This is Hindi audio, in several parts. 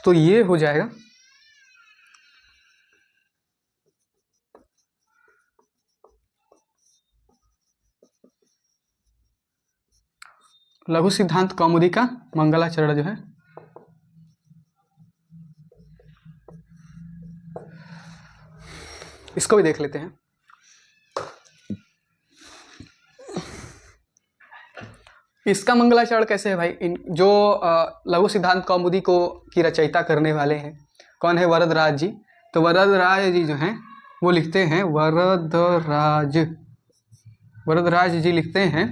तो ये हो जाएगा लघु सिद्धांत कौमुदी का मंगलाचरण जो है इसको भी देख लेते हैं। इसका मंगलाचरण कैसे है भाई? इन जो लघु सिद्धांत कौमुदी को की रचयिता करने वाले हैं कौन है? वरदराज जी। तो वरदराज जी जो हैं वो लिखते हैं, वरदराज जी लिखते हैं।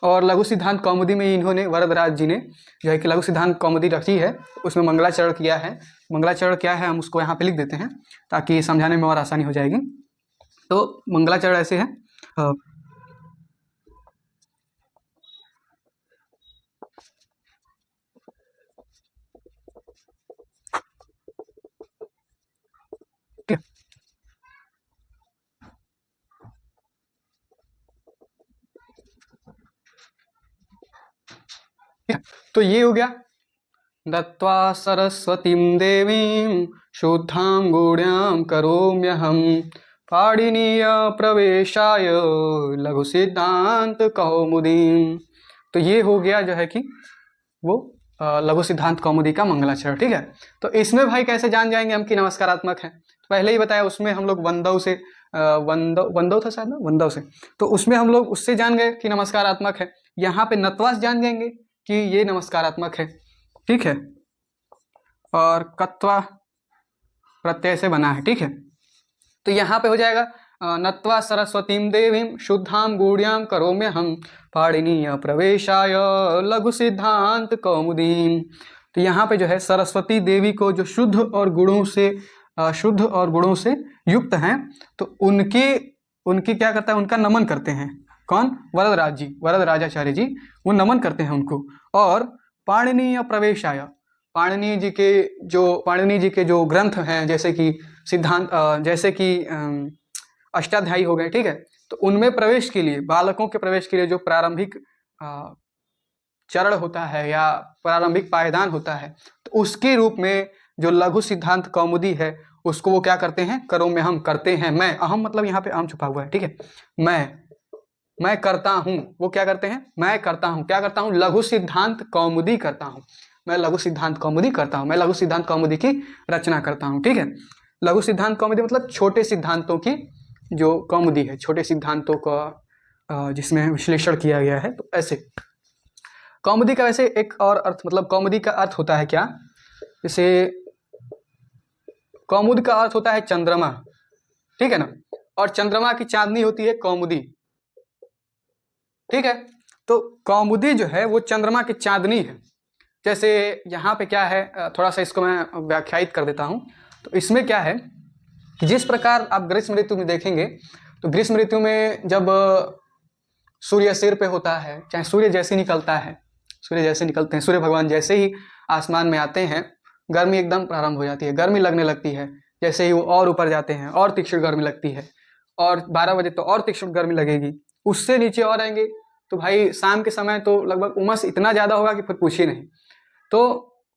और लघु सिद्धांत कौमुदी में इन्होंने, वरदराज जी ने जो है कि लघु सिद्धांत कौमुदी रची है, उसमें मंगलाचरण किया है। मंगलाचरण क्या है हम उसको यहाँ पे लिख देते हैं ताकि समझाने में और आसानी हो जाएगी। तो मंगलाचरण ऐसे है, तो ये हो गया, दत्वा सरस्वतीं देवीं शुद्धां गूढ़ां करोम्यहं पाणिनीय प्रवेशाय लघु सिद्धांत कौमुदीं। तो ये हो गया जो है कि वो लघु सिद्धांत कौमुदी का मंगलाचरण। ठीक है, तो इसमें भाई कैसे जान जाएंगे हम कि नमस्कारात्मक है? तो पहले ही बताया, उसमें हम लोग वंदव से वंदव था शायद ना, वंदव से, तो उसमें हम लोग उससे जान गए कि नमस्कारात्मक है। यहाँ पे नत्वास जान जाएंगे कि ये नमस्कारात्मक है। ठीक है, और कत्वा प्रत्यय से बना है। ठीक है, तो यहाँ पे हो जाएगा नत्वा सरस्वतीं देवीं शुद्धां गूढ़ां करोम्यहं पाणिनीय प्रवेशाय लघु सिद्धांत कौमुदीं। तो यहाँ पे जो है सरस्वती देवी को जो शुद्ध और गुणों से युक्त हैं, तो उनकी क्या करता है? उनका नमन करते हैं। कौन? वरदराज जी, वरदराजाचार्य जी, वो नमन करते हैं उनको। और पाणिनीय प्रवेशाय, पाणिनि जी के जो ग्रंथ हैं, जैसे कि सिद्धांत, जैसे कि अष्टाध्यायी हो गए। ठीक है, तो उनमें प्रवेश के लिए, बालकों के प्रवेश के लिए जो प्रारंभिक चरण होता है या प्रारंभिक पायदान होता है, तो उसके रूप में जो लघु सिद्धांत कौमुदी है उसको वो क्या करते हैं? करोम्यहं करते हैं। मैं, अहम मतलब यहाँ पे अहम छुपा हुआ है। ठीक है, मैं करता हूँ। वो क्या करते हैं? मैं करता हूँ। क्या करता हूँ? लघु सिद्धांत कौमुदी करता हूँ। मैं लघु सिद्धांत कौमुदी करता हूँ, मैं लघु सिद्धांत कौमुदी की रचना करता हूँ। ठीक है, लघु सिद्धांत कौमुदी मतलब छोटे सिद्धांतों की जो कौमुदी है, छोटे सिद्धांतों का जिसमें विश्लेषण किया गया है। तो ऐसे कौमुदी का वैसे एक और अर्थ, मतलब कौमुदी का अर्थ होता है क्या? जैसे कौमुद का अर्थ होता है चंद्रमा। ठीक है ना, और चंद्रमा की चांदनी होती है कौमुदी। ठीक है, तो कौमुदी जो है वो चंद्रमा की चांदनी है। जैसे यहाँ पे क्या है, थोड़ा सा इसको मैं व्याख्यायित कर देता हूँ। तो इसमें क्या है कि जिस प्रकार आप ग्रीष्म ऋतु में देखेंगे, तो ग्रीष्म ऋतु में जब सूर्य सिर पे होता है, चाहे सूर्य जैसे निकलता है, सूर्य जैसे निकलते हैं, सूर्य भगवान जैसे ही आसमान में आते हैं, गर्मी एकदम प्रारंभ हो जाती है, गर्मी लगने लगती है। जैसे ही वो और ऊपर जाते हैं और तीक्ष्ण गर्मी लगती है, और 12 बजे तो और तीक्ष्ण गर्मी लगेगी, उससे नीचे और आएंगे तो भाई शाम के समय तो लगभग उमस इतना ज़्यादा होगा कि फिर पूछिए नहीं। तो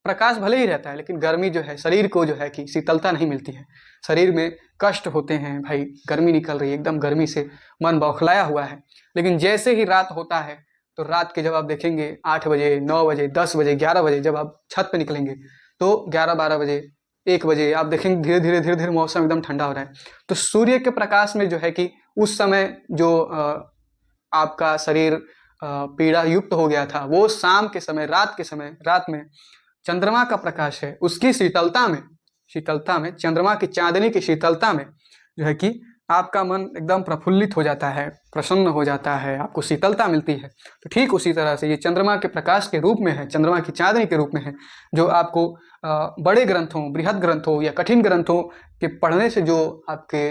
प्रकाश भले ही रहता है, लेकिन गर्मी जो है शरीर को जो है कि शीतलता नहीं मिलती है, शरीर में कष्ट होते हैं। भाई गर्मी निकल रही है, एकदम गर्मी से मन बौखलाया हुआ है। लेकिन जैसे ही रात होता है, तो रात के जब आप देखेंगे 8 बजे, 9 बजे, 10 बजे, 11 बजे जब आप छत पे निकलेंगे, तो 11-12 बजे, 1 बजे आप देखेंगे धीरे धीरे मौसम एकदम ठंडा हो रहा है। तो सूर्य के प्रकाश में जो है कि उस समय जो आपका शरीर पीड़ा युक्त हो गया था, वो शाम के समय, रात में चंद्रमा का प्रकाश है, उसकी शीतलता में चंद्रमा की चांदनी की शीतलता में जो है कि आपका मन एकदम प्रफुल्लित हो जाता है, प्रसन्न हो जाता है, आपको शीतलता मिलती है। तो ठीक उसी तरह से ये चंद्रमा के प्रकाश के रूप में है, चंद्रमा की चांदनी के रूप में है, जो आपको बड़े ग्रंथों, बृहद ग्रंथों या कठिन ग्रंथों के पढ़ने से जो आपके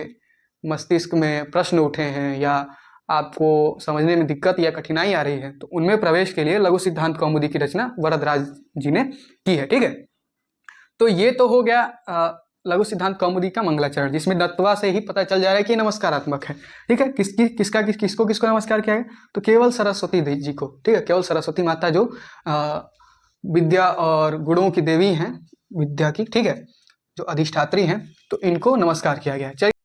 मस्तिष्क में प्रश्न उठे हैं या आपको समझने में दिक्कत या कठिनाई आ रही है, तो उनमें प्रवेश के लिए लघु सिद्धांत कौमुदी की रचना वरदराज जी ने की है। ठीक है, तो ये तो हो गया लघु सिद्धांत कौमुदी का मंगलाचरण, जिसमें दत्वा से ही पता चल जा रहा है कि नमस्कारात्मक है। ठीक है, किसको नमस्कार किया है? तो केवल सरस्वती जी को। ठीक है, केवल सरस्वती माता जो विद्या और गुणों की देवी हैं, विद्या की, ठीक है, जो अधिष्ठात्री हैं, तो इनको नमस्कार किया गया है। चलिए